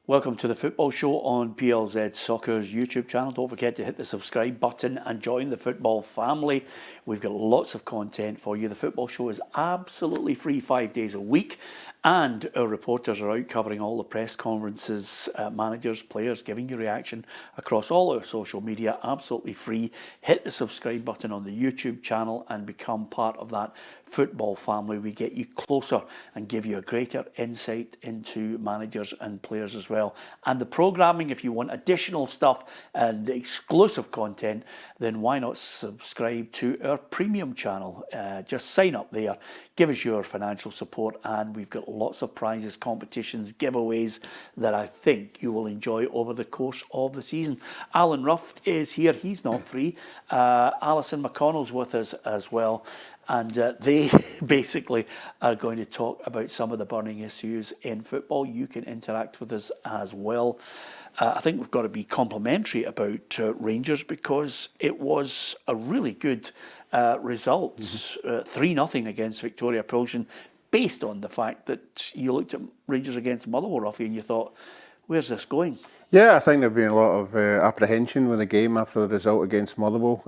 Welcome to the Football Show on PLZ Soccer's YouTube channel. Don't forget to hit the subscribe button and join the football family. We've got lots of content for you. The Football Show is absolutely free 5 days a week, and our reporters are out covering all the press conferences, managers, players, giving you reaction across all our social media, absolutely free. Hit the subscribe button on the YouTube channel and become part of that football family. We get you closer and give you a greater insight into managers and players as well. And the programming, if you want additional stuff and exclusive content, then why not subscribe to our premium channel? Just sign up there, give us your financial support, and we've got lots of prizes, competitions, giveaways that I think you will enjoy over the course of the season. Alan Ruff is here, he's not free. Alison McConnell's with us as well. And they basically are going to talk about some of the burning issues in football. You can interact with us as well. I think we've got to be complimentary about Rangers because it was a really good result. 3-0 against Viktoria Plzen, based on the fact that you looked at Rangers against Motherwell, Ruffy, and you thought, where's this going? Yeah, I think there'd been a lot of apprehension with the game after the result against Motherwell.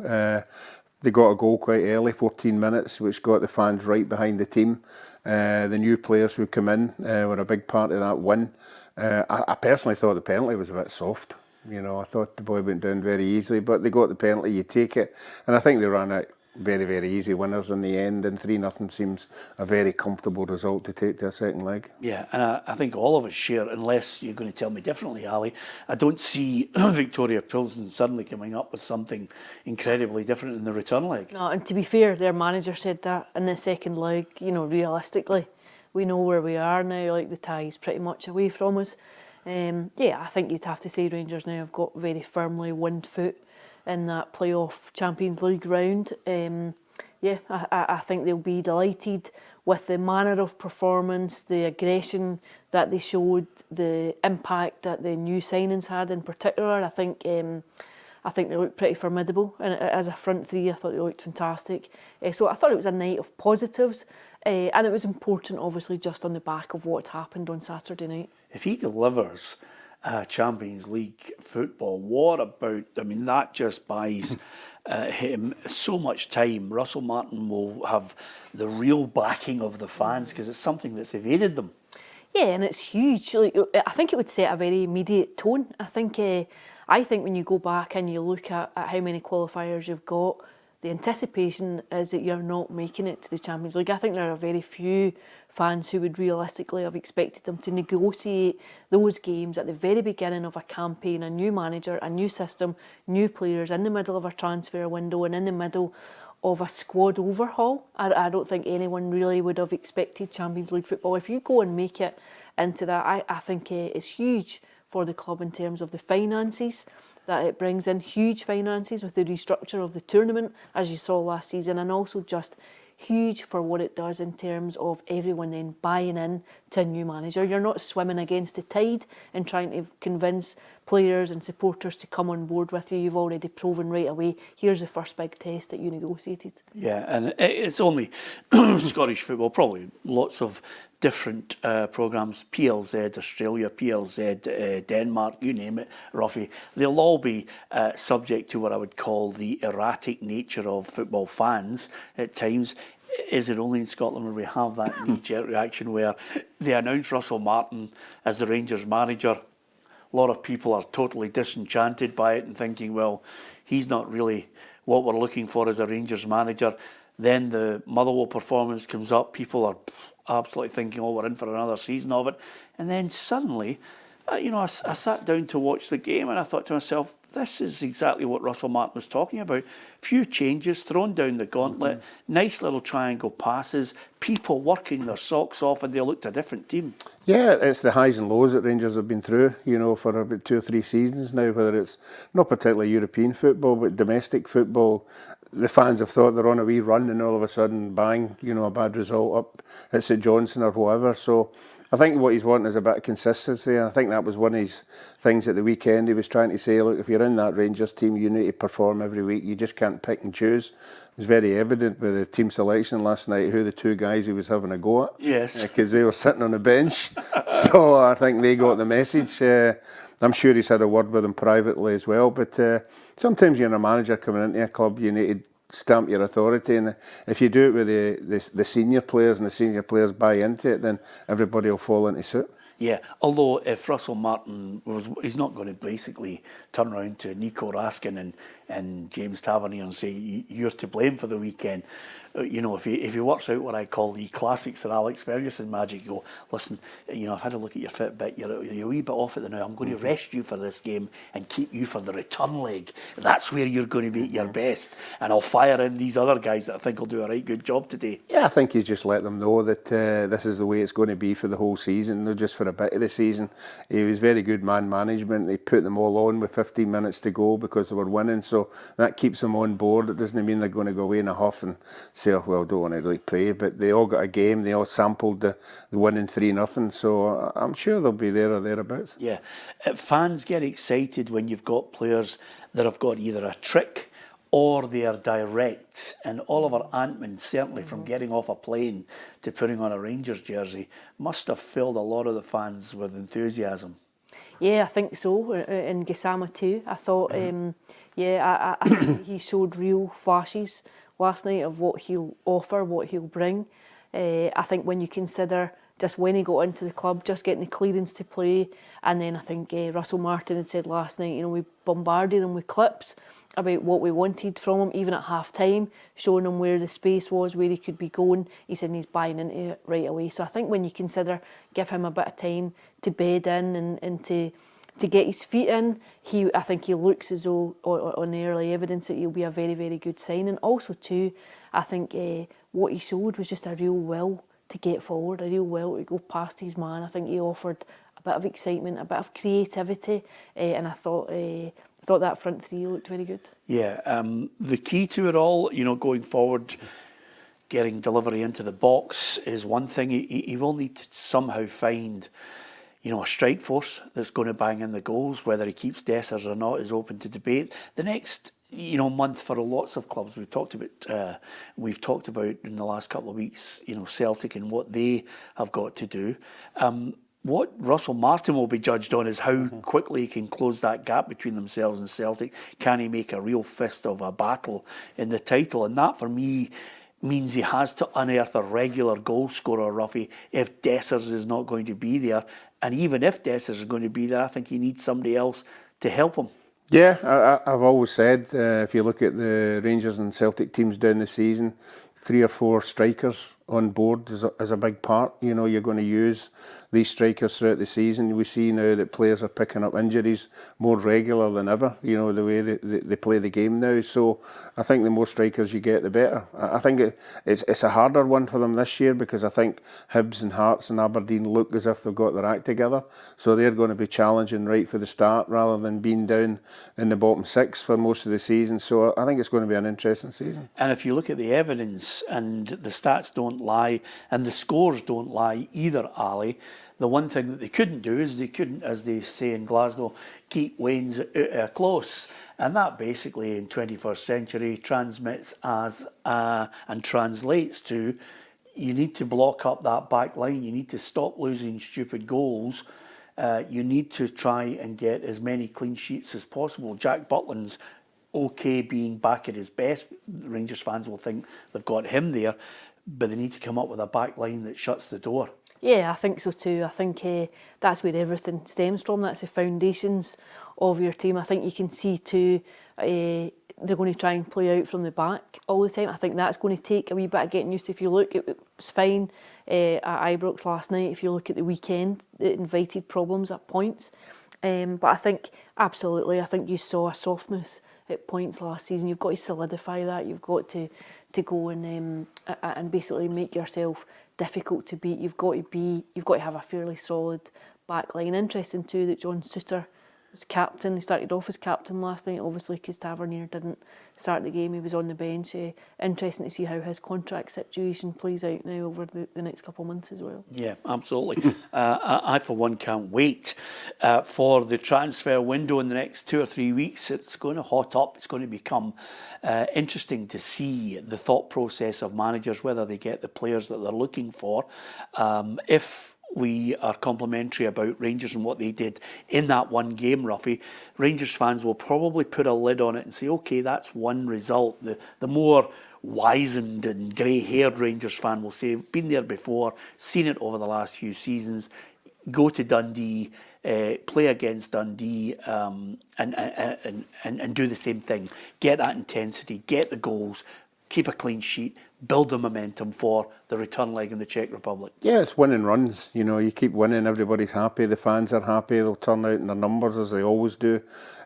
They got a goal quite early, 14 minutes, which got the fans right behind the team. The new players who come in were a big part of that win. I personally thought the penalty was a bit soft. You know, I thought the boy went down very easily, but they got the penalty, you take it. And I think they ran out very, very easy winners in the end, and 3-0 seems a very comfortable result to take to a second leg. Yeah, and I think all of us share, unless you're going to tell me differently, Ali, I don't see Viktoria Plzen suddenly coming up with something incredibly different in the return leg. No, and to be fair, their manager said that in the second leg, you know, realistically, we know where we are now, like the tie's pretty much away from us. Yeah, I think you'd have to say Rangers now have got very firmly one foot in that playoff Champions League round. Yeah, I think they'll be delighted with the manner of performance, the aggression that they showed, the impact that the new signings had in particular. I think they looked pretty formidable, and as a front three I thought they looked fantastic. So I thought it was a night of positives, and it was important obviously just on the back of what happened on Saturday night. If he delivers Champions League football, what about, I mean, that just buys him so much time. Russell Martin will have the real backing of the fans because it's something that's evaded them. Yeah, and it's huge. Like, I think it would set a very immediate tone. I think when you go back and you look at how many qualifiers you've got, the anticipation is that you're not making it to the Champions League. I think there are very few fans who would realistically have expected them to negotiate those games at the very beginning of a campaign, a new manager, a new system, new players, in the middle of a transfer window and in the middle of a squad overhaul. I don't think anyone really would have expected Champions League football. If you go and make it into that, I think it's huge for the club in terms of the finances that it brings in, huge finances with the restructure of the tournament, as you saw last season, and also just huge for what it does in terms of everyone then buying in to a new manager. You're not swimming against the tide and trying to convince players and supporters to come on board with you. You've already proven right away, here's the first big test that you negotiated. Yeah, and it's only Scottish football, probably lots of different programmes, PLZ Australia, PLZ Denmark, you name it, Ruffy, they'll all be subject to what I would call the erratic nature of football fans at times. Is it only in Scotland where we have that knee-jerk reaction where they announce Russell Martin as the Rangers manager? A lot of people are totally disenchanted by it and thinking, well, he's not really what we're looking for as a Rangers manager. Then the Motherwell performance comes up, people are absolutely thinking, oh, we're in for another season of it. And then suddenly, I sat down to watch the game and I thought to myself, this is exactly what Russell Martin was talking about. Few changes, thrown down the gauntlet, nice little triangle passes, people working their socks off, and they looked a different team. Yeah, it's the highs and lows that Rangers have been through, for about 2 or 3 seasons now, whether it's not particularly European football, but domestic football. The fans have thought they're on a wee run and all of a sudden, bang, a bad result up at St Johnstone or whatever. So I think what he's wanting is a bit of consistency, and I think that was one of his things at the weekend. He was trying to say, look, if you're in that Rangers team, you need to perform every week. You just can't pick and choose. It was very evident with the team selection last night who the two guys he was having a go at. Yes. Because they were sitting on the bench. So I think they got the message. I'm sure he's had a word with them privately as well. But sometimes you're a manager coming into a club, you need to stamp your authority, and if you do it with the senior players and the senior players buy into it, then everybody will fall into suit. Yeah, although if Russell Martin he's not going to basically turn around to Nico Raskin and James Tavernier and say you're to blame for the weekend. You know, if he works out what I call the classic Sir Alex Ferguson magic, you go, listen, you know, I've had a look at your Fitbit, you're a wee bit off at the now. I'm going to rest you for this game and keep you for the return leg. That's where you're going to be at your best, and I'll fire in these other guys that I think will do a right good job today. Yeah, I think he's just let them know that this is the way it's going to be for the whole season, not just for a bit of the season. He was very good man management. He put them all on with 15 minutes to go because they were winning, so that keeps them on board. It doesn't mean they're going to go away in a huff and say, oh, well, don't want to really play, but they all got a game. They all sampled the winning 3-0, so I'm sure they'll be there or thereabouts. Yeah, fans get excited when you've got players that have got either a trick or they are direct, and Oliver Antman, certainly from getting off a plane to putting on a Rangers jersey, must have filled a lot of the fans with enthusiasm. Yeah, I think so. In Gassama too, I thought, I think he showed real flashes last night of what he'll offer, what he'll bring. I think when you consider just when he got into the club, just getting the clearance to play, and then I think Russell Martin had said last night, you know, we bombarded him with clips about what we wanted from him, even at half time, showing him where the space was, where he could be going. He said he's buying into it right away. So I think when you consider, give him a bit of time to bed in and to get his feet in, I think he looks as though, on the early evidence, that he'll be a very, very good signing. Also too, I think what he showed was just a real will to get forward, a real will to go past his man. I think he offered a bit of excitement, a bit of creativity, and I thought that front three looked very good. Yeah, the key to it all, you know, going forward, getting delivery into the box is one thing. He will need to somehow find, you know, a strike force that's going to bang in the goals. Whether he keeps Dessers or not is open to debate. The next, you know, month for lots of clubs, we've talked about in the last couple of weeks, you know, Celtic and what they have got to do. What Russell Martin will be judged on is how quickly he can close that gap between themselves and Celtic. Can he make a real fist of a battle in the title? And that, for me, means he has to unearth a regular goal scorer, Ruffy, if Dessers is not going to be there. And even if Dessers is going to be there, I think he needs somebody else to help him. Yeah, I've always said, if you look at the Rangers and Celtic teams down the season, 3 or 4 strikers on board is a big part. You know, you're going to use these strikers throughout the season. We see now that players are picking up injuries more regular than ever, you know, the way they play the game now. So I think the more strikers you get, the better. I think it's a harder one for them this year because I think Hibs and Hearts and Aberdeen look as if they've got their act together. So they're going to be challenging right for the start rather than being down in the bottom 6 for most of the season. So I think it's going to be an interesting season. And if you look at the evidence, and the stats don't lie and the scores don't lie either, Ali, the one thing that they couldn't do is they couldn't, as they say in Glasgow, keep Wayne's close. And that basically in 21st century transmits as and translates to, you need to block up that back line. You need to stop losing stupid goals. You need to try and get as many clean sheets as possible. Jack Butland's okay being back at his best. Rangers fans will think they've got him there, but they need to come up with a back line that shuts the door. Yeah, I think so too. I think that's where everything stems from. That's the foundations of your team. I think you can see too, they're going to try and play out from the back all the time. I think that's going to take a wee bit of getting used to. If you look, it was fine at Ibrox last night. If you look at the weekend, it invited problems at points. But I think, absolutely, I think you saw a softness at points last season. You've got to solidify that. You've got to go and basically make yourself difficult to beat. You've got to have a fairly solid back line. Interesting too that John Souttar as captain. He started off as captain last night, obviously, because Tavernier didn't start the game. He was on the bench. Interesting to see how his contract situation plays out now over the next couple of months as well. Yeah, absolutely. I, for one, can't wait for the transfer window in the next 2 or 3 weeks. It's going to hot up. It's going to become interesting to see the thought process of managers, whether they get the players that they're looking for. If we are complimentary about Rangers and what they did in that one game, Ruffy, Rangers fans will probably put a lid on it and say, okay, that's one result. The more wizened and grey-haired Rangers fan will say, been there before, seen it over the last few seasons, go to Dundee, play against Dundee, and do the same thing. Get that intensity, get the goals, keep a clean sheet, build the momentum for the return leg in the Czech Republic. Yeah, it's winning runs. You know, you keep winning, everybody's happy, the fans are happy, they'll turn out in their numbers as they always do.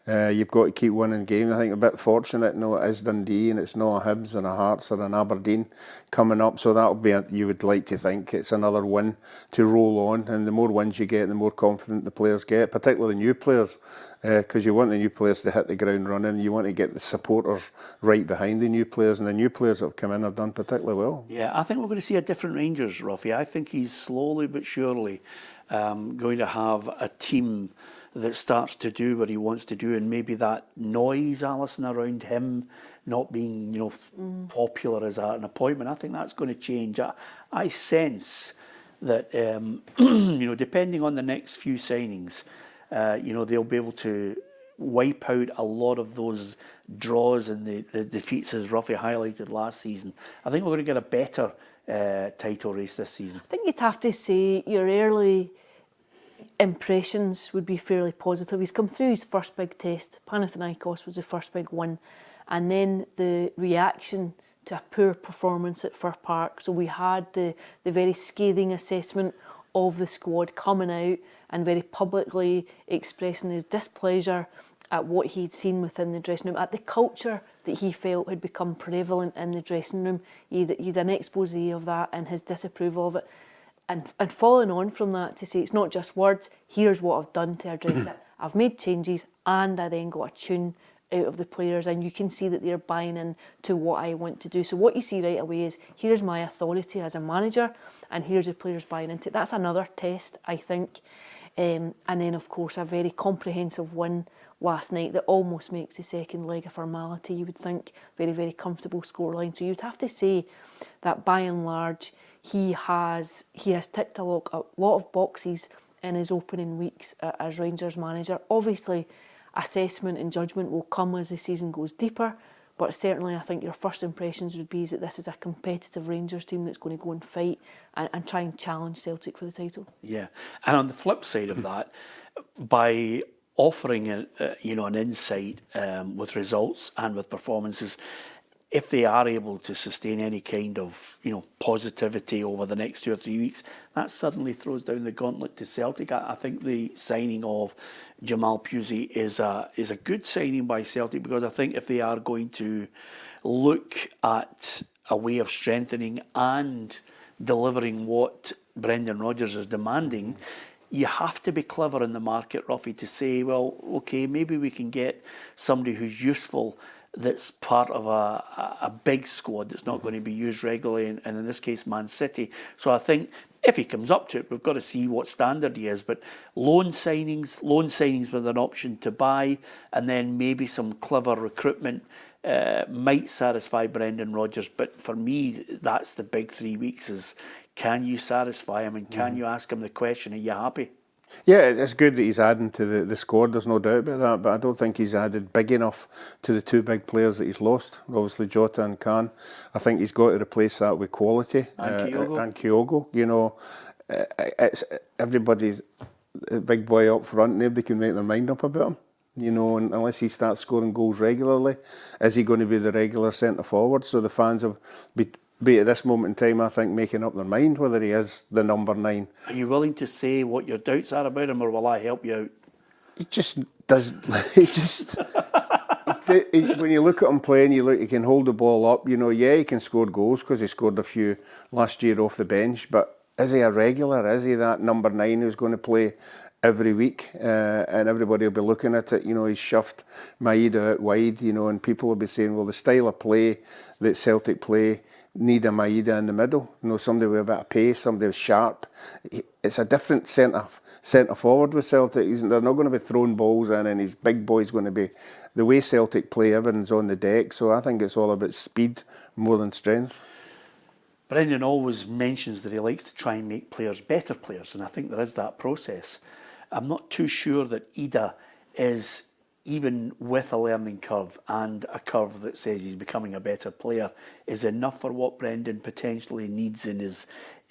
You've got to keep winning games. I think a bit fortunate, no, it is Dundee and it's not a Hibs and a Hearts or an Aberdeen coming up, so that'll be, you would like to think, it's another win to roll on, and the more wins you get, the more confident the players get, particularly the new players, because you want the new players to hit the ground running, you want to get the supporters right behind the new players, and the new players that have come in have done particularly well. Yeah, I think we're going to see a different Rangers, Ruffy. I think he's slowly but surely going to have a team that starts to do what he wants to do, and maybe that noise, Alison, around him not being, popular as an appointment, I think that's going to change. I sense that, depending on the next few signings, they'll be able to wipe out a lot of those draws and the defeats, as Ruffy highlighted last season. I think we're going to get a better title race this season. I think you'd have to say your early impressions would be fairly positive. He's come through his first big test. Panathinaikos was the first big win. And then the reaction to a poor performance at Fir Park. So we had the very scathing assessment of the squad coming out and very publicly expressing his displeasure at what he'd seen within the dressing room, at the culture that he felt had become prevalent in the dressing room. He'd an expose of that and his disapproval of it. And following on from that, to say it's not just words, here's what I've done to address it. I've made changes and I then got a tune out of the players, and you can see that they're buying in to what I want to do. So what you see right away is, here's my authority as a manager and here's the players buying into it. That's another test, I think. And then, of course, a very comprehensive win last night that almost makes the second leg a formality, you would think. Very, very comfortable scoreline. So you'd have to say that by and large, he has ticked a lot of boxes in his opening weeks as Rangers manager. Obviously, assessment and judgment will come as the season goes deeper, but certainly I think your first impressions would be that this is a competitive Rangers team that's going to go and fight and try and challenge Celtic for the title. Yeah, and on the flip side of that, by offering an insight with results and with performances, if they are able to sustain any kind of positivity over the next 2 or 3 weeks, that suddenly throws down the gauntlet to Celtic. I think the signing of Jamal Pusey is a good signing by Celtic, because I think if they are going to look at a way of strengthening and delivering what Brendan Rodgers is demanding, you have to be clever in the market, Ruffy, to say, well, okay, maybe we can get somebody who's useful, that's part of a big squad that's not going to be used regularly, and in this case Man City. So I think if he comes up to it, we've got to see what standard he is. But loan signings with an option to buy, and then maybe some clever recruitment might satisfy Brendan Rodgers. But for me, that's the big 3 weeks, is can you satisfy him, and can you ask him the question, are you happy? Yeah, it's good that he's adding to the squad, there's no doubt about that, but I don't think he's added big enough to the two big players that he's lost, obviously Jota and Khan. I think he's got to replace that with quality. And Kyogo. It's everybody's a big boy up front, nobody can make their mind up about him. Unless he starts scoring goals regularly, is he going to be the regular centre forward? So the fans will be at this moment in time, I think, making up their mind whether he is the number 9. Are you willing to say what your doubts are about him, or will I help you out? He just does. When you look at him playing, he can hold the ball up. He can score goals because he scored a few last year off the bench. But is he a regular? Is he that number 9 who's going to play every week, and everybody will be looking at it. You know, he's shoved Idah out wide, you know, and people will be saying, well, the style of play that Celtic play need a Idah in the middle. You know, somebody with a bit of pace, somebody with sharp. It's a different centre forward with Celtic. They're not going to be throwing balls in, and his big boy's going to be the way Celtic play. Everyone's on the deck, so I think it's all about speed more than strength. Brendan always mentions that he likes to try and make players better players, and I think there is that process. I'm not too sure that Idah is, even with a learning curve and a curve that says he's becoming a better player, is enough for what Brendan potentially needs in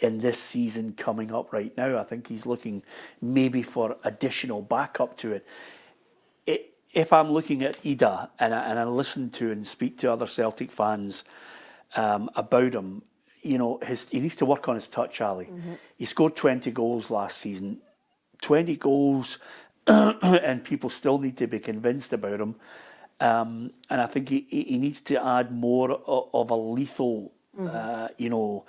this season coming up right now. I think he's looking maybe for additional backup to it. If I'm looking at Idah and I listen to and speak to other Celtic fans about him, you know, he needs to work on his touch, Ali. Mm-hmm. He scored 20 goals last season. 20 goals, and people still need to be convinced about him. And I think he needs to add more of a lethal, you know,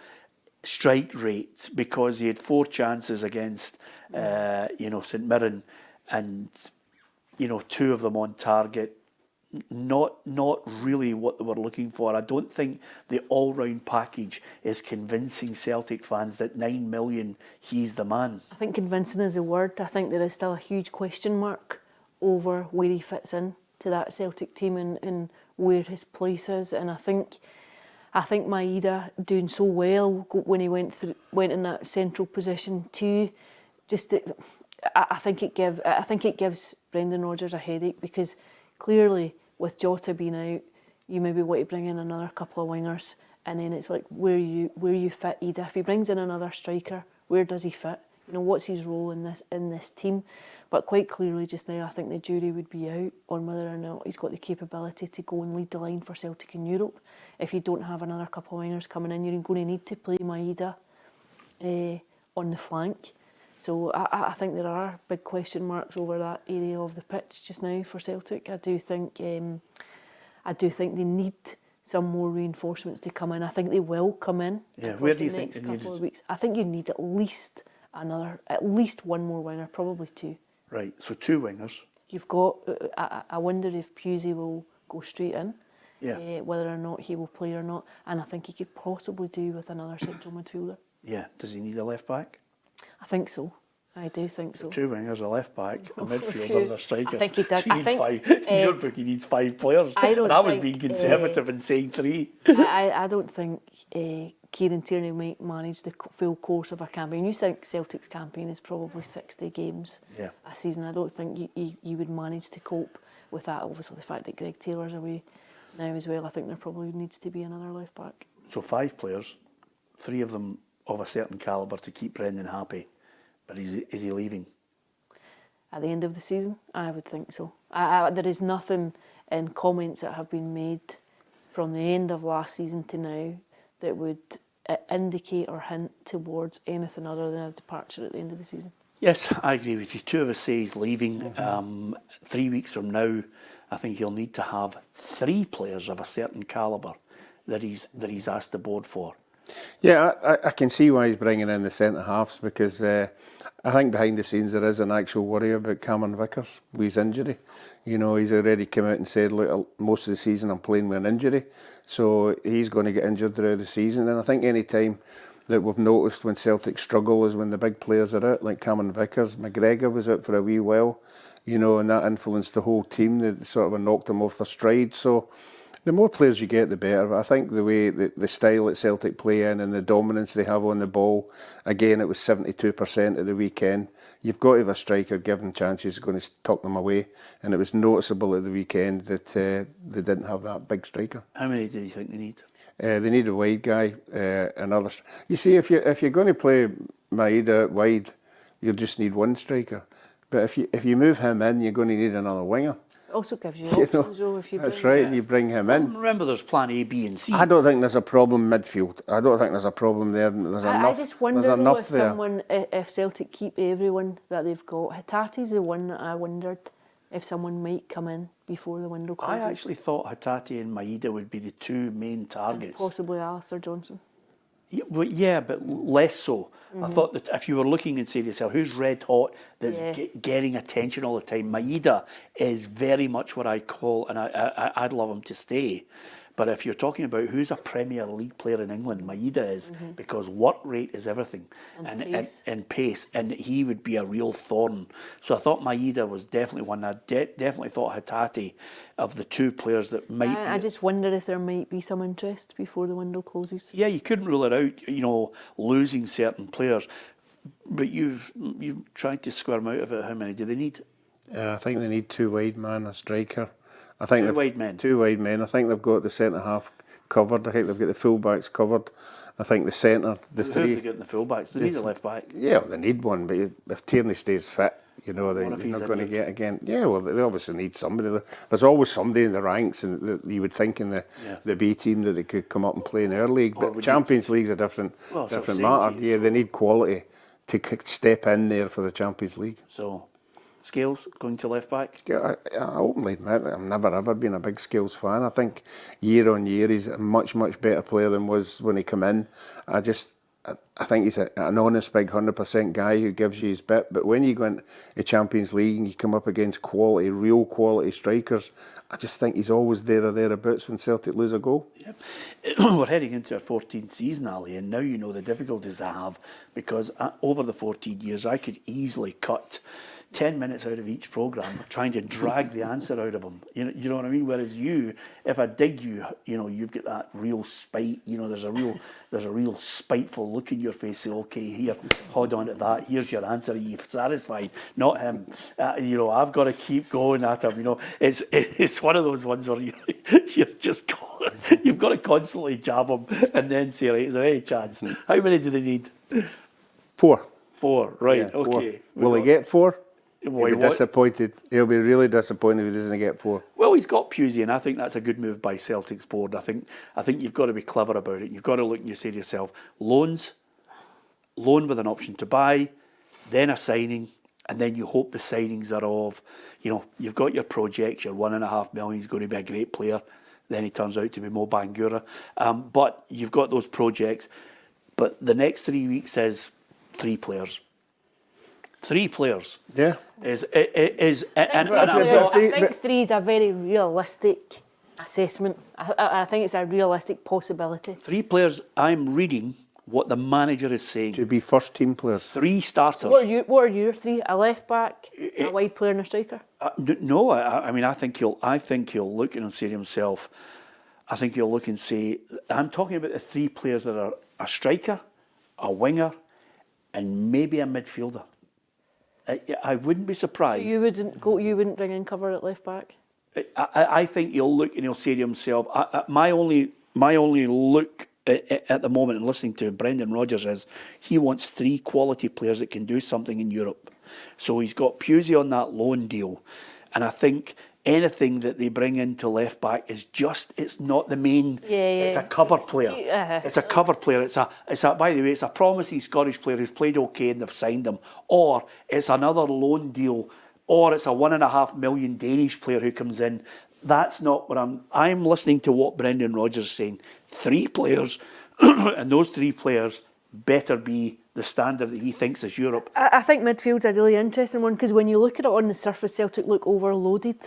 strike rate, because he had 4 chances against, you know, St Mirren, and, you know, 2 of them on target. Not really what they were looking for. I don't think the all-round package is convincing Celtic fans that 9 million, he's the man. I think convincing is a word. I think there is still a huge question mark over where he fits in to that Celtic team and where his place is. And I think Idah doing so well when he went in that central position too. I think it gives Brendan Rodgers a headache, because clearly, with Jota being out, you maybe want to bring in another couple of wingers, and then it's like where you fit Idah. If he brings in another striker, where does he fit? You know, what's his role in this team? But quite clearly, just now, I think the jury would be out on whether or not he's got the capability to go and lead the line for Celtic in Europe. If you don't have another couple of wingers coming in, you're going to need to play Idah on the flank. So I think there are big question marks over that area of the pitch just now for Celtic. I do think they need some more reinforcements to come in. I think they will come in. Yeah, where do you think the next couple of weeks? I think you need at least one more winger, probably 2. Right, so 2 wingers. You've got. I wonder if Plzen will go straight in. Yeah. Whether or not he will play or not, and I think he could possibly do with another central midfielder. Yeah. Does he need a left back? I think so. I do think so. 2 wingers, a left back, a midfielder, and a striker. I think he did. So in your book, he needs 5 players. I was being conservative and saying 3. I don't think Kieran Tierney might manage the full course of a campaign. You think Celtic's campaign is probably 60 games a season. I don't think you would manage to cope with that. Obviously, the fact that Greg Taylor's away now as well, I think there probably needs to be another left back. So 5 players, 3 of them of a certain calibre to keep Brendan happy. But is he leaving? At the end of the season? I would think so. There is nothing in comments that have been made from the end of last season to now that would indicate or hint towards anything other than a departure at the end of the season. Yes, I agree with you. 2 of us say he's leaving. 3 weeks from now, I think he'll need to have 3 players of a certain calibre that he's asked the board for. Yeah, I can see why he's bringing in the centre halves, because I think behind the scenes there is an actual worry about Cameron Vickers with his injury. You know, he's already come out and said, look, most of the season I'm playing with an injury, so he's going to get injured throughout the season. And I think any time that we've noticed when Celtic struggle is when the big players are out, like Cameron Vickers. McGregor was out for a wee while, you know, and that influenced the whole team. They sort of knocked them off their stride. So the more players you get, the better. But I think the way the style that Celtic play in and the dominance they have on the ball, again, it was 72% at the weekend. You've got to have a striker given chances going to tuck them away, and it was noticeable at the weekend that they didn't have that big striker. How many do you think they need? They need a wide guy, another. You see, if you're going to play Idah wide, you just need one striker. But if you move him in, you're going to need another winger. It also gives you options, though, if you bring that's right, you bring him in. Remember, there's plan A, B and C. I don't think there's a problem midfield. I don't think there's a problem there. There's enough. I just wonder if Celtic keep everyone that they've got. Hatate's the one that I wondered if someone might come in before the window closes. I actually thought Hatate and Idah would be the 2 main targets. And possibly Alistair Johnson. Yeah, but less so. I thought that if you were looking and say to yourself, who's red hot, that's getting attention all the time, Idah is very much what I call, and I'd love him to stay. But if you're talking about who's a Premier League player in England, Idah is, because work rate is everything, and pace, and he would be a real thorn. So I thought Idah was definitely one. I definitely thought Hatate of the two players that might. I just wonder if there might be some interest before the window closes. Yeah, you couldn't rule it out. Losing certain players, but you've tried to square them out of it. How many do they need? I think they need two wide man, a striker. I think Two wide men. Two wide men. I think they've got the centre half covered. I think they've got the full backs covered. I think the centre, the Who three. have they got in the full backs? They need a left back. Yeah, they need one. But if Tierney stays fit, they're not he's going to injured? get again. Yeah, well, they obviously need somebody. There's always somebody in the ranks, and that you would think in the B team that they could come up and play in our league. But Champions League's a different matter. Yeah, they need quality to step in there for the Champions League. So, Scales going to left back. I openly admit that I've never ever been a big Scales fan. I think year on year he's a much better player than was when he came in. I think he's an honest big 100% guy who gives you his bit. But when you go into the Champions League and you come up against real quality strikers, I just think he's always there or thereabouts when Celtic lose a goal. Yep. We're heading into our 14th season, Ali, and now you know the difficulties I have, because over the 14 years I could easily cut 10 minutes out of each programme trying to drag the answer out of them. You know what I mean? Whereas you, if I dig you, you've got that real spite. There's a real spiteful look in your face. Say, okay, here, hold on to that. Here's your answer. Are you satisfied? Not him. I've got to keep going at him. It's one of those ones where you've got to constantly jab him and then say, right, is there any chance? How many do they need? 4. 4, right? Yeah, okay. 4. Will he get 4? Well, He'll be disappointed. He'll be really disappointed if he doesn't get 4. Well, he's got Plzen, and I think that's a good move by Celtic's board. I think you've got to be clever about it. You've got to look and you say to yourself, loan with an option to buy, then a signing, and then you hope the signings are of, you've got your projects, your $1.5 million, he's going to be a great player. Then he turns out to be Mo Bangura. But you've got those projects. But the next 3 weeks is 3 players. 3 players. Yeah. I think 3 is a very realistic assessment. I think it's a realistic possibility. 3 players. I'm reading what the manager is saying. To be first team players. 3 starters. What are your 3? A left back, a wide player, and a striker. No, I think he'll look and say to himself. I think he'll look and say, I'm talking about the 3 players that are a striker, a winger, and maybe a midfielder. I wouldn't be surprised. So you wouldn't bring in cover at left back? I think he'll look and he'll say to himself, my only look at the moment and listening to Brendan Rodgers is he wants 3 quality players that can do something in Europe. So he's got Plzen on that loan deal, and I think anything that they bring into left back is it's not the main. It's a cover player. It's a cover player. It's a. By the way, it's a promising Scottish player who's played okay and they've signed him, or it's another loan deal, or it's a $1.5 million Danish player who comes in. That's not what I'm listening to what Brendan Rodgers is saying. 3 players, and those 3 players better be the standard that he thinks is Europe. I think midfield's a really interesting one, because when you look at it on the surface, Celtic look overloaded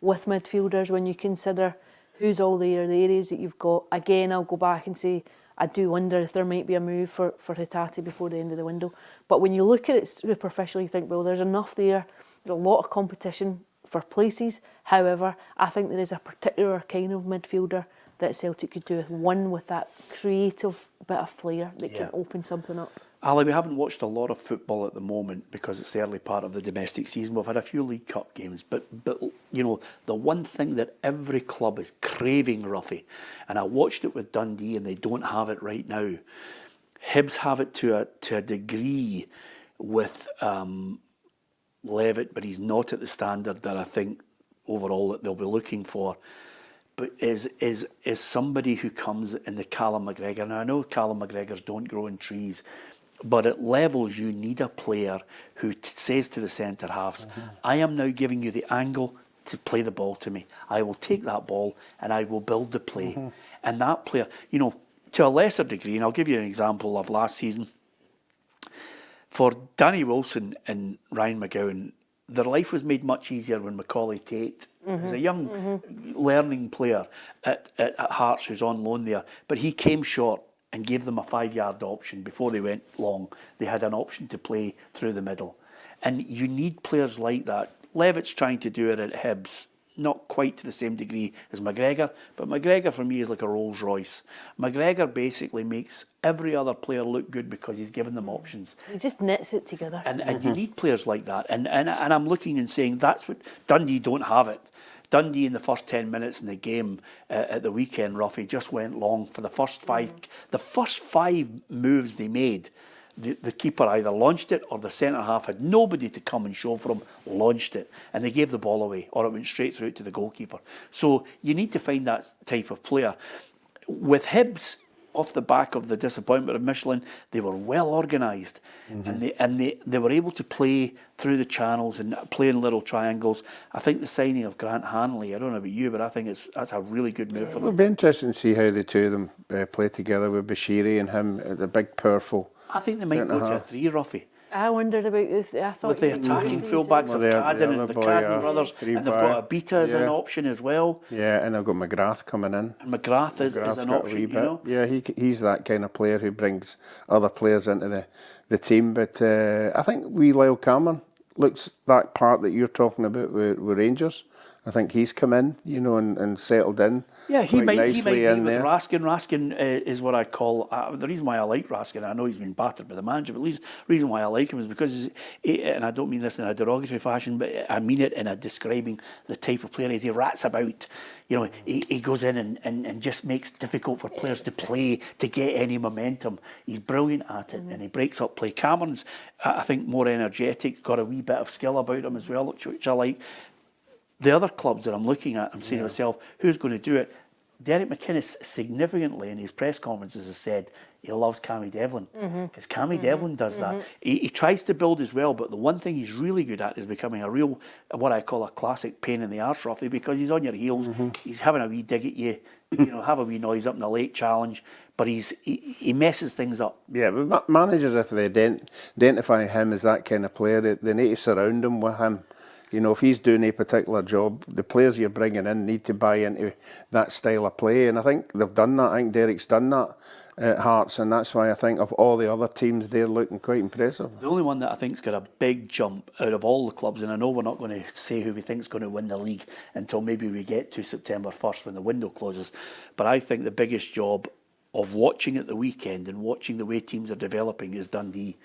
with midfielders when you consider who's all there, the areas that you've got. Again, I'll go back and say I do wonder if there might be a move for Hatate before the end of the window. But when you look at it superficially, you think, well, there's enough there. There's a lot of competition for places. However, I think there is a particular kind of midfielder that Celtic could do with, one with that creative bit of flair that can open something up. Ali, we haven't watched a lot of football at the moment because it's the early part of the domestic season. We've had a few League Cup games, but the one thing that every club is craving, Ruffy, and I watched it with Dundee and they don't have it right now. Hibs have it to a degree with Levitt, but he's not at the standard that I think overall that they'll be looking for. But is somebody who comes in the Callum McGregor. Now I know Callum McGregors don't grow in trees, but at levels you need a player who says to the centre halves, I am now giving you the angle to play the ball to me. I will take that ball and I will build the play. And that player, to a lesser degree, and I'll give you an example of last season, for Danny Wilson and Ryan McGowan, their life was made much easier when Macaulay Tate, as a young learning player at Hearts who's on loan there, but he came short and gave them a 5-yard option before they went long. They had an option to play through the middle. And you need players like that. Levitt's trying to do it at Hibs, not quite to the same degree as McGregor, but McGregor for me is like a Rolls Royce. McGregor basically makes every other player look good because he's given them options. He just knits it together. And you need players like that. And I'm looking and saying that's what Dundee don't have it. Dundee in the first 10 minutes in the game at the weekend, Ruffy, just went long for the first five. The first 5 moves they made, the keeper either launched it or the centre-half had nobody to come and show for him, launched it, and they gave the ball away, or it went straight through to the goalkeeper. So you need to find that type of player. With Hibs, off the back of the disappointment of Michelin, they were well organised, and they were able to play through the channels and play in little triangles. I think the signing of Grant Hanley, I don't know about you, but I think that's a really good move for them. It'll be interesting to see how the two of them play together with Bashiri and him, the big, powerful. I think they might go to a 3, Ruffy. I wondered about this. I thought With the attacking fullbacks of Cadden and the Cadden brothers, and they've got Abita as an option as well. Yeah, and they've got McGrath coming in. And McGrath is an option, you know. Yeah, he's that kind of player who brings other players into the team. But I think Lyle Cameron looks that part that you're talking about with Rangers. I think he's come in, you know, and settled in. Yeah, he might be with there. Raskin. Raskin is what I call the reason why I like Raskin. I know he's been battered by the manager, but the reason why I like him is because, and I don't mean this in a derogatory fashion, but I mean it in a describing the type of player he rats about. You know, he goes in and just makes it difficult for players to play, to get any momentum. He's brilliant at it, and he breaks up play. Cameron's, I think, more energetic, got a wee bit of skill about him as well, which I like. The other clubs that I'm looking at, I'm saying to myself, who's going to do it? Derek McInnes significantly in his press conferences has said he loves Cammy Devlin, because Cammy Devlin does that. He tries to build as well, but the one thing he's really good at is becoming a real, what I call a classic pain in the arse, Ruffy, because he's on your heels, he's having a wee dig at you, you know, have a wee noise up in the late challenge, but he messes things up. Yeah, but managers, if they identify him as that kind of player, they need to surround him with him. You know, if he's doing a particular job, the players you're bringing in need to buy into that style of play. And I think they've done that. I think Derek's done that at Hearts. And that's why I think of all the other teams, they're looking quite impressive. The only one that I think's got a big jump out of all the clubs, and I know we're not going to say who we think's going to win the league until maybe we get to September 1st when the window closes. But I think the biggest job of watching at the weekend and watching the way teams are developing is Dundee.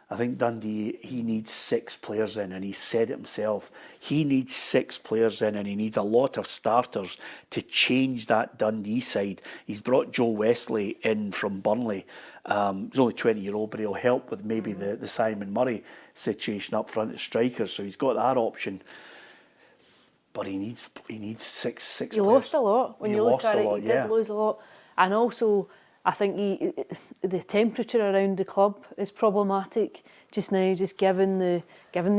I think Dundee, he needs 6 players in, and he said it himself. He needs 6 players in, and he needs a lot of starters to change that Dundee side. He's brought Joe Wesley in from Burnley. He's only 20-year-old, but he'll help with maybe the Simon Murray situation up front as strikers. So he's got that option. But he needs 6 players. He lost a lot. When you look at it, he did lose a lot. And also, I think the temperature around the club is problematic just now. Just given the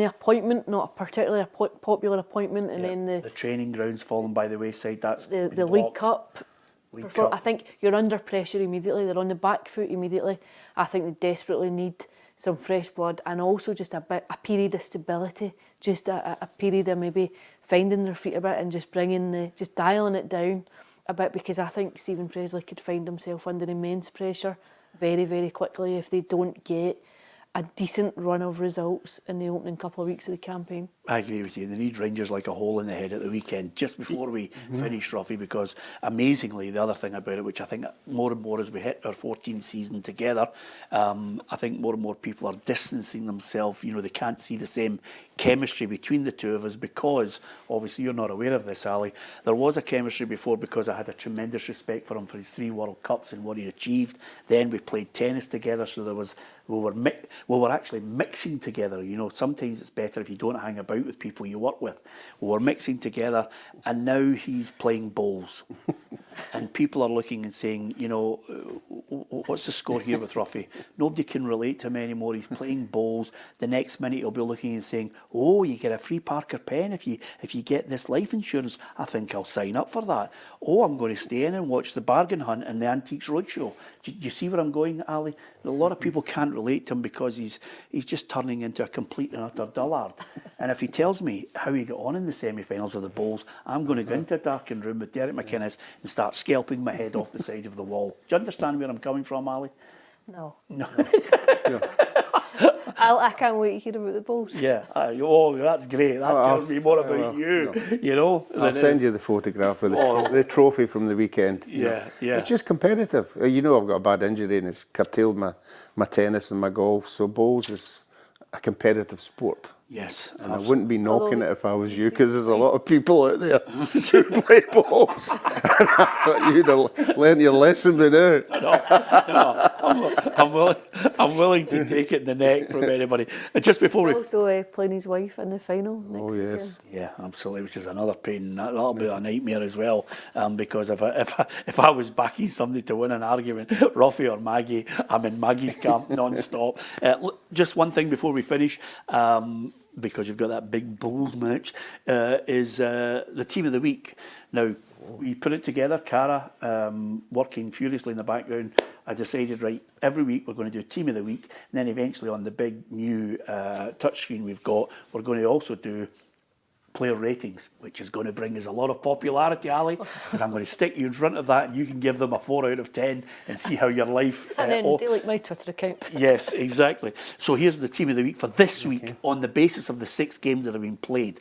appointment, not a particularly popular appointment, and then the training grounds falling by the wayside. That's the League Cup. I think you're under pressure immediately. They're on the back foot immediately. I think they desperately need some fresh blood, and also just a period of stability, just a period of maybe finding their feet a bit and just just dialing it down a bit, because I think Stephen Presley could find himself under immense pressure very, very quickly if they don't get a decent run of results in the opening couple of weeks of the campaign. I agree with you. They need Rangers like a hole in the head at the weekend, just before we finish, Ruffy, because amazingly, the other thing about it, which I think more and more as we hit our 14th season together, I think more and more people are distancing themselves. You know, they can't see the same chemistry between the two of us, because obviously you're not aware of this, Ali. There was a chemistry before because I had a tremendous respect for him for his 3 World Cups and what he achieved. Then we played tennis together, so we were actually mixing together. You know, sometimes it's better if you don't hang about about with people you work with. We're mixing together, and now he's playing bowls. And people are looking and saying, you know, what's the score here with Ruffy? Nobody can relate to him anymore. He's playing bowls. The next minute he'll be looking and saying, oh, you get a free Parker pen if you get this life insurance. I think I'll sign up for that. Oh, I'm going to stay in and watch the Bargain Hunt and the Antiques Roadshow. Do you see where I'm going, Ali? A lot of people can't relate to him because he's just turning into a complete and utter dullard. And if he tells me how he got on in the semi-finals of the Bowls, I'm going to go into a darkened room with Derek McInnes and start scalping my head off the side of the wall. Do you understand where I'm coming from, Ali? No. No. I can't wait to hear about the Bulls. Yeah. Oh, that's great. That tells me more about you. No. You know. I'll send you the photograph of the trophy from the weekend. Yeah. It's just competitive. You know, I've got a bad injury and it's curtailed my tennis and my golf. So bowls is a competitive sport. Yes. And I wouldn't be knocking it if I was you, because there's a lot of people out there who play bowls. And I thought you'd have learned your lesson by now. No, I'm willing to take it in the neck from anybody. And just before He's also playing his wife in the final next weekend. Yes. Yeah, absolutely, which is another pain. That'll be a nightmare as well. Because if I was backing somebody to win an argument, Ruffy or Maggie, I'm in Maggie's camp non-stop. Just one thing before we finish. Because you've got that big Bulls match, is the team of the week. Now, we put it together, Cara, working furiously in the background. I decided, right, every week we're going to do team of the week, and then eventually on the big new touchscreen we've got, we're going to also do player ratings, which is going to bring us a lot of popularity, Ali, because I'm going to stick you in front of that and you can give them a 4 out of 10 and see how your life... And then delete my Twitter account. Yes, exactly. So here's the team of the week for this week on the basis of the 6 games that have been played.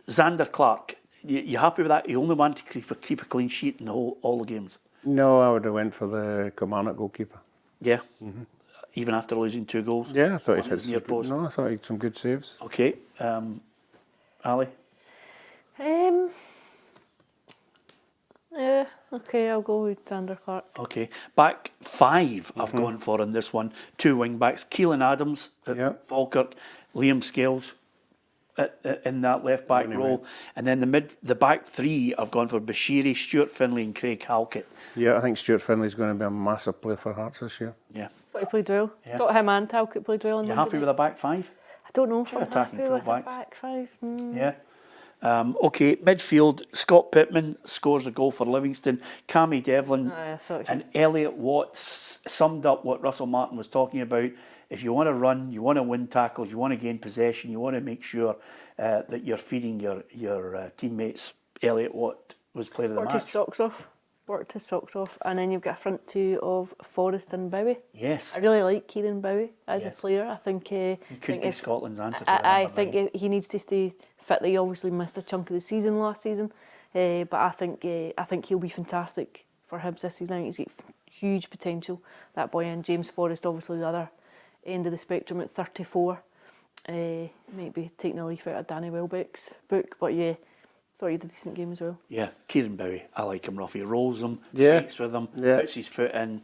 Xander Clark, you happy with that? He only wanted to keep a clean sheet in all the games. No, I would have went for the Kilmarnock goalkeeper. Yeah? Even after losing 2 goals? Yeah, I thought he had some good saves. Okay. Ali? Yeah, okay, I'll go with Xander Clark. Okay. Back 5 I've gone for in this one. 2 wing backs. Keelan Adams at Falkirk, Liam Scales in that left back role. And then the back 3 I've gone for Bashiri, Stuart Finlay and Craig Halkett. Yeah, I think Stuart Finlay's going to be a massive player for Hearts this year. Yeah. Thought he played well. Yeah. Thought him and Halkett played well. You happy with a back 5? I don't know if I'm attacking happy with a full-backs. back 5. Yeah. Okay, midfield, Scott Pittman scores a goal for Livingston. Cammy Devlin and Elliot Watts summed up what Russell Martin was talking about. If you want to run, you want to win tackles, you want to gain possession, you want to make sure that you're feeding your teammates. Elliot Watt was player of the match. Worked his socks off. And then you've got a front 2 of Forrest and Bowie. Yes. I really like Kieran Bowie as a player. I think he could be Scotland's answer to that. I think he needs to stay fit. He obviously missed a chunk of the season last season, but I think he'll be fantastic for Hibs this season. I think he's got huge potential, that boy. And James Forrest, obviously the other end of the spectrum at 34, maybe taking a leaf out of Danny Welbeck's book. But yeah, thought he did a decent game as well. Yeah, Kieran Bowie, I like him rough. He rolls him, fights with him, puts his foot in.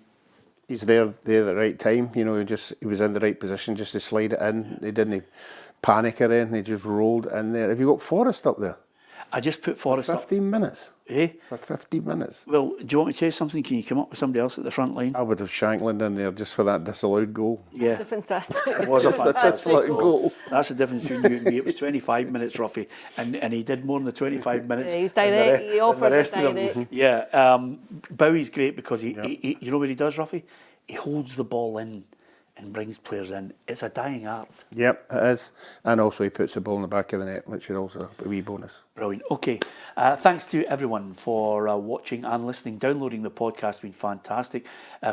He's there at the right time. You know, he was in the right position just to slide it in. He didn't panic or anything. He just rolled in there. Have you got Forrest up there? I just put Forrest for 15 minutes. Eh? For 15 minutes. Well, do you want me to say something? Can you come up with somebody else at the front line? I would have Shankland in there just for that disallowed goal. Yeah. It was a fantastic It was a fantastic goal. That's the difference between you and me. It was 25 minutes, Ruffy, and he did more than the 25 minutes. Yeah, he's direct. He offers a direct. Yeah. Bowie's great because he you know what he does, Ruffy? He holds the ball in and brings players in. It's a dying art. Yep, it is. And also he puts the ball in the back of the net, which is also a wee bonus. Brilliant. Okay. Thanks to everyone for watching and listening. Downloading the podcast has been fantastic.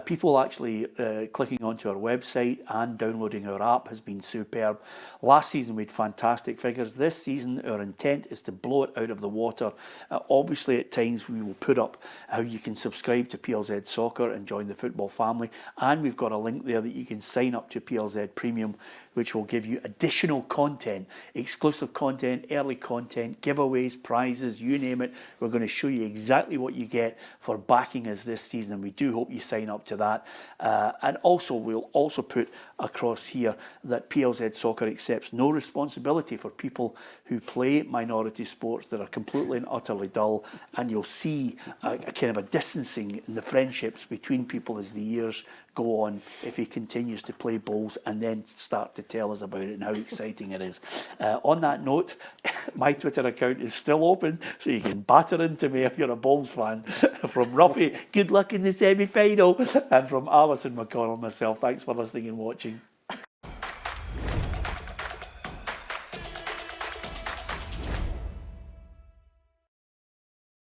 People actually clicking onto our website and downloading our app has been superb. Last season we had fantastic figures. This season our intent is to blow it out of the water. Obviously at times we will put up how you can subscribe to PLZ Soccer and join the football family. And we've got a link there that you can sign up to PLZ Premium, which will give you additional content, exclusive content, early content, giveaways, prizes, you name it. We're going to show you exactly what you get for backing us this season, and we do hope you sign up to that. And also, we'll also put across here that PLZ Soccer accepts no responsibility for people who play minority sports that are completely and utterly dull, and you'll see a kind of a distancing in the friendships between people as the years go on if he continues to play bowls and then start to tell us about it and how exciting it is. On that note, my Twitter account is still open, so you can batter into me if you're a Bowls fan. From Ruffy, good luck in the semi-final, and from Alison, McConnell, myself, thanks for listening and watching.